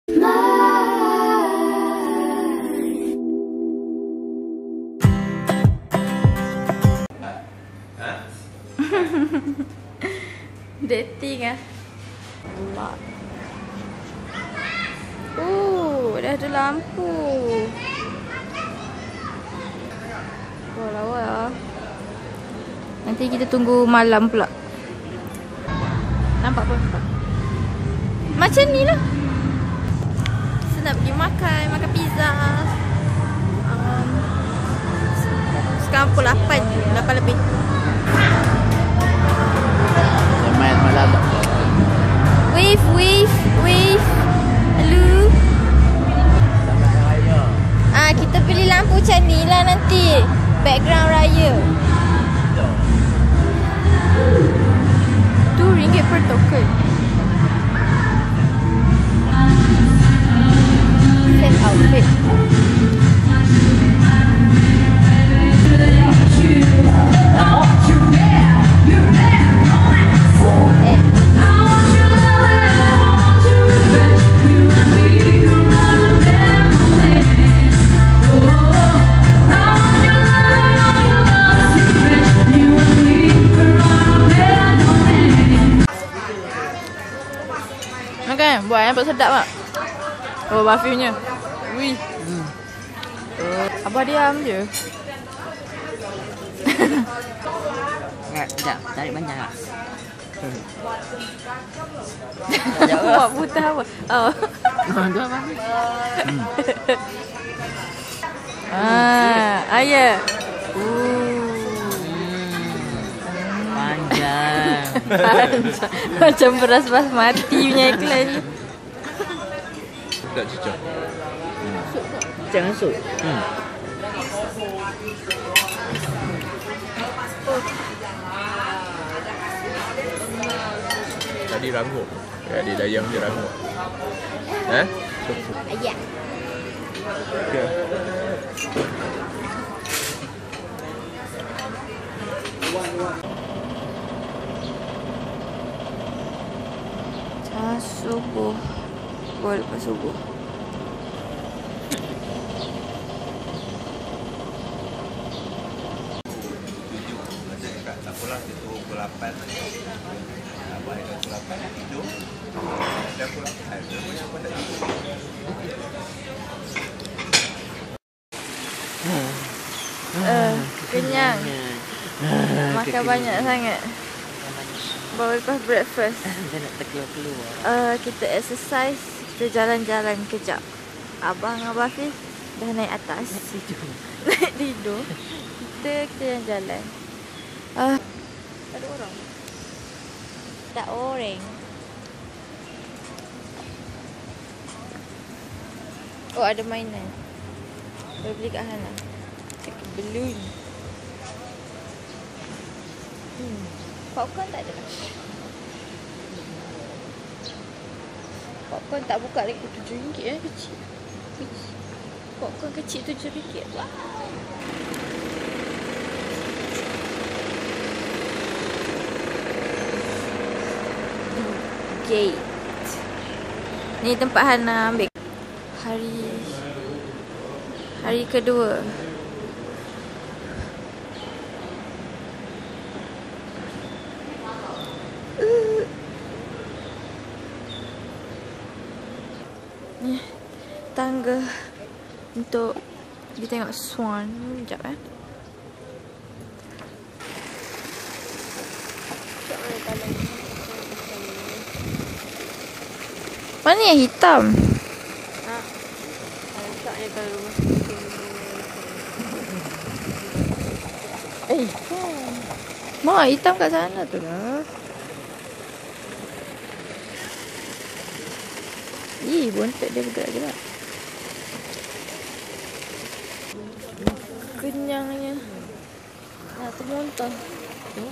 Dating ah. Dah ada lampu. Wah, lawa lah. Nanti kita tunggu malam pula. Nampak apa? Macam ni lah. So, nak pergi makan pizza. Sekarang pukul 8 lebih. Main malam. Wave. Hello. Kita pilih lampu macam ni lah nanti. Background raya. RM2 per token. Set outfit. Makan, buat nampak sedap tak? Oh, barfinya. Wih. Abah diam je. Sekejap, tarik banyak lah. Buat putih apa? Oh. Dua apa? Ya. Panjang. Macam beras basmati punya iklan. Tak cicak. Jangan masuk. Tadi rangup. Dia dayang dia rangup. Ya. Okay. Subuh. Buat lepas subuh. Tak apalah, dia turun pukul 8. Abang yang pukul 8 dia tidur. Dia pukul 8. Dia pun tak tidur. Kenyang. Makan banyak sangat. Baru lepas breakfast. Dia nak terkeluar-keluar. Kita exercise. Kita jalan-jalan kejap. Abang Abah Hafiz dah naik atas. Naik tidur. Kita jalan-jalan. Ada orang? Tak orang. Oh, ada mainan. Boleh beli kat Hana. Pakai balloon. Popcorn tak ada. Popcorn tak buka lagi. RM7 kecil. Popcorn kecil RM7. Wow. Gate. Ni tempat Hana ambil hari kedua. Ni tangga untuk pergi tengok swan. Sekejap Mana yang hitam? Letaknya kat rumah. Mak, hitam kat sana tu lah. Bontot dia bergerak-gerak. Kenyangnya. Nak termuntah. Kita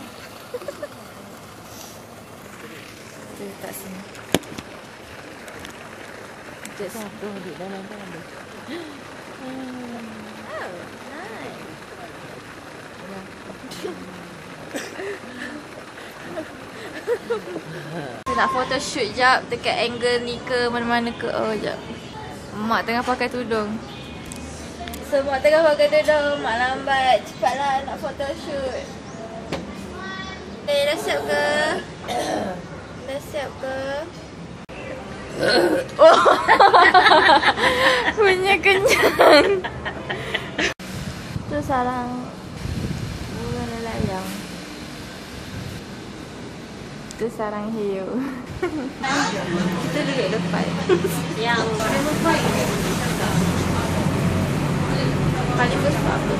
letak sini. Sekejap satu duduk dalam tu. Oh, nice. Kita nak photoshoot jap dekat angle ni ke mana-mana ke. Oh, jap. Mak tengah pakai tudung. Semua tengah pakai tudung. Mak lambat. Cepatlah nak photoshoot. Dah siap ke? Dah siap ke? Oh. Punya kenyang. Tu sarang bunga layang. Tu sarang hiu. Kita duduk depan. Yang paling besar tu.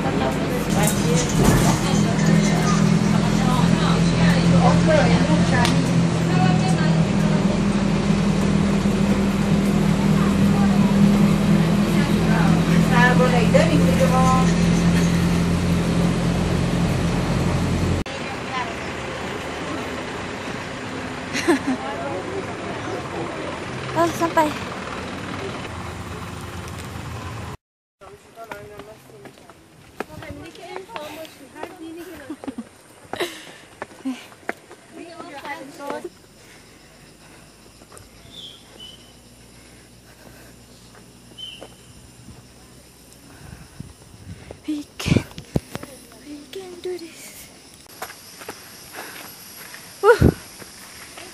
Tak tahu besar dia. Open yang bukan. Boleh dah ni video. Oh, sampai. We can do this.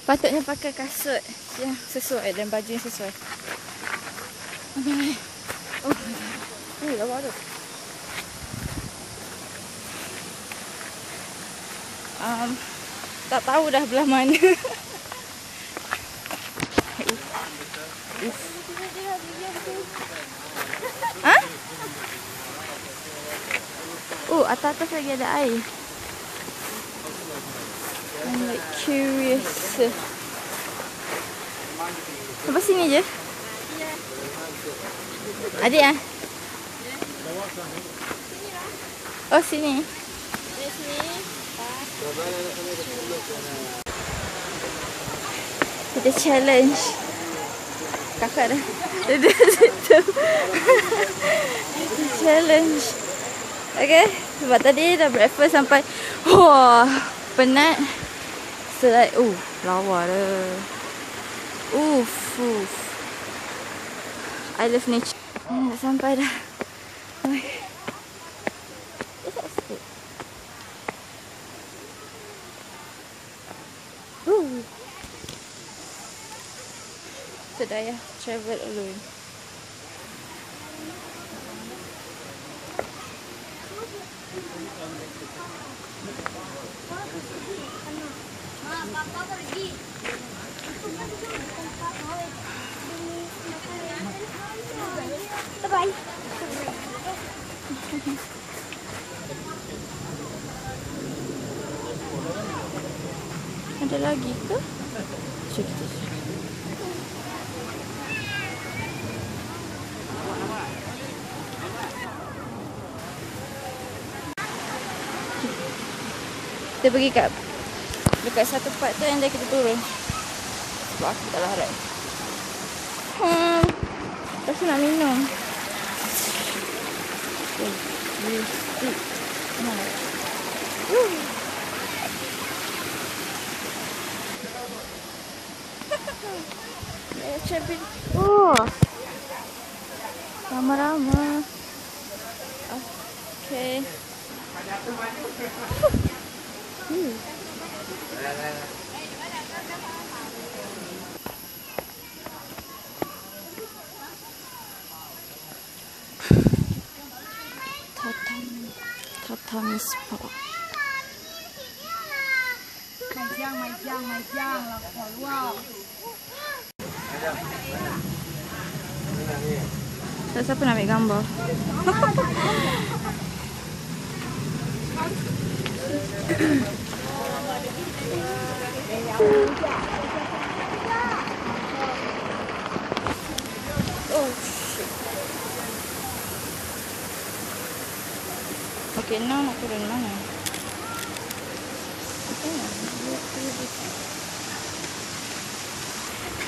Patutnya pakai kasut yang sesuai dan baju yang sesuai. Oh, ni lawa tu. Tak tahu dah belah mana. Ha? Oh, atas lagi ada air. I'm like curious. Sampai sini je? Adik ah? Oh, sini. Kita challenge. Kakak dah duduk situ. Kita challenge. Okay, sebab tadi dah breakfast sampai wah, penat. So like, lawa dah. I love nature. Dah sampai dah. Sedaya travel alone. Papa pergi. Bye. Ada lagi ke? Cek kita. Kita pergi dekat satu part tu yang dah kita turun. Sebab aku tak larat. Rasa nak minum. Oh, ramai-ramai. Okay. Tatami spa. Mai giang lah keluar. Siapa nak ambil gambar? Oh shit. Okay, now nak turun mana?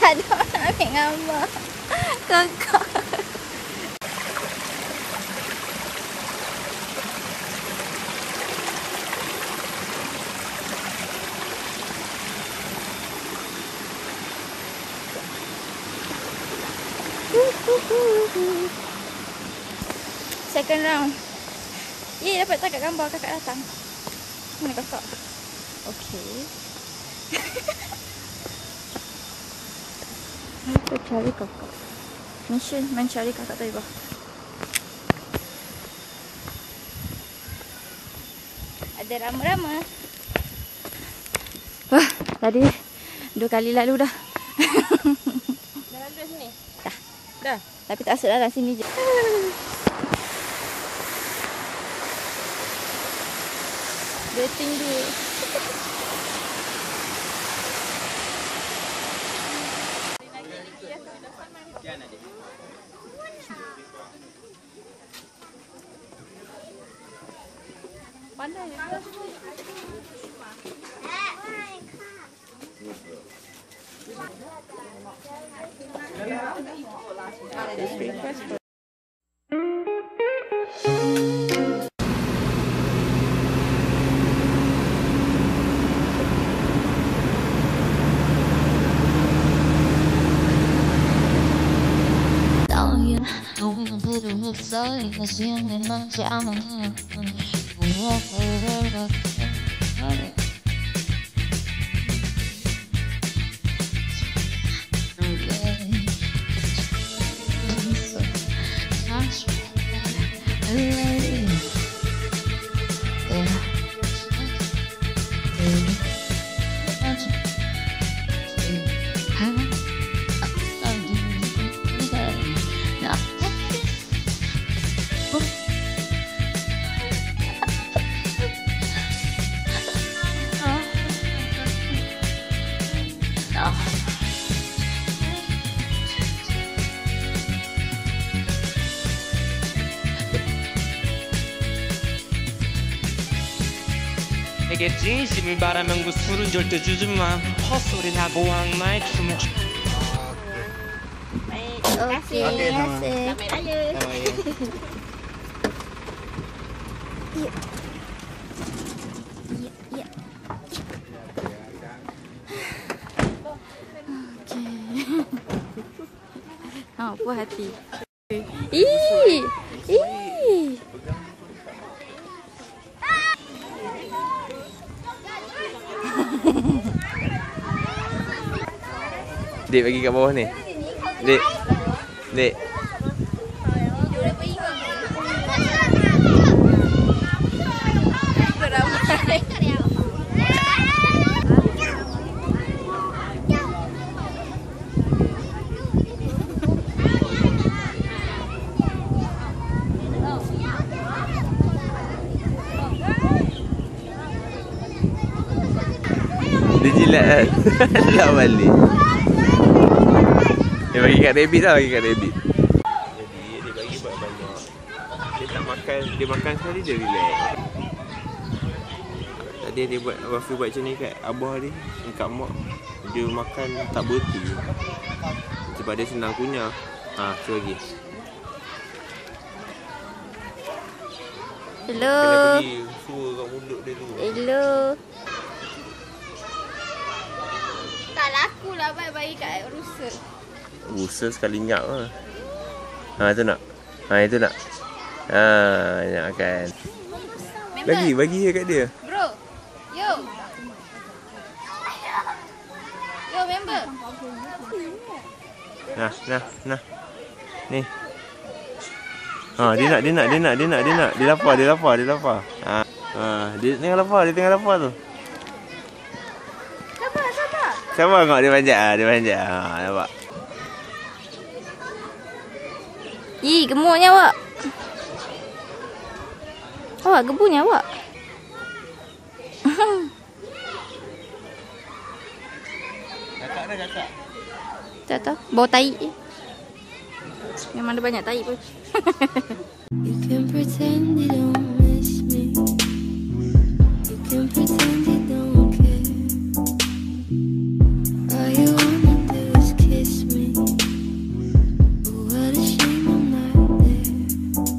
Ada orang nak ambil gambar. Kakak. Second round. Dapat tak kat gambar kakak datang? Mana kakak? Okey. Aku cari kakak. Mission mencari kakak Taibah. Ada rama-rama. Wah, tadi 2 kali lalu dah. Dah lalu dah sini? Dah. Dah? Tapi tak asal dalam sini je. Dating dia. Pandai ya. 내게 진심을 바라면 그 술은 절대 주지 마. 헛소리 하고 왕나의 춤을 춰. Okey, terima kasih. Selamat raya. Ya. Ya. Okey. Puas hati. Ih. Dek bagi kat bawah ni. Dek. Dek. Dia jilat lah balik. Dia bagi kat rabbit lah, bagi kat rabbit. Jadi dia bagi banyak-banyak. Dia tak makan, dia makan sekali dia relax. Tadi dia buat Rafi buat macam ni kat abah dia, kat mak. Dia makan tak berhenti. Sebab dia senang kunyah. Tu lagi. Hello. Kena pergi suar kat mulut dia tu. Hello. Tak laku lah bagi kat rusa. Rusa sekali nyap lah. Tu nak. Itu nak. Nak kan. Member. Bagi kat dia. Bro. Yo. Yo member. Nah. Ni. Dia nak. Dia lapar. Dia tengah lapar tu. Sabar tengok dia panjat. Nampak. Ih, gemuknya awak. Awak gebunya awak. Kakak. Tak tahu. Bau tai. Memang ada banyak tai pun. You can pretend you don't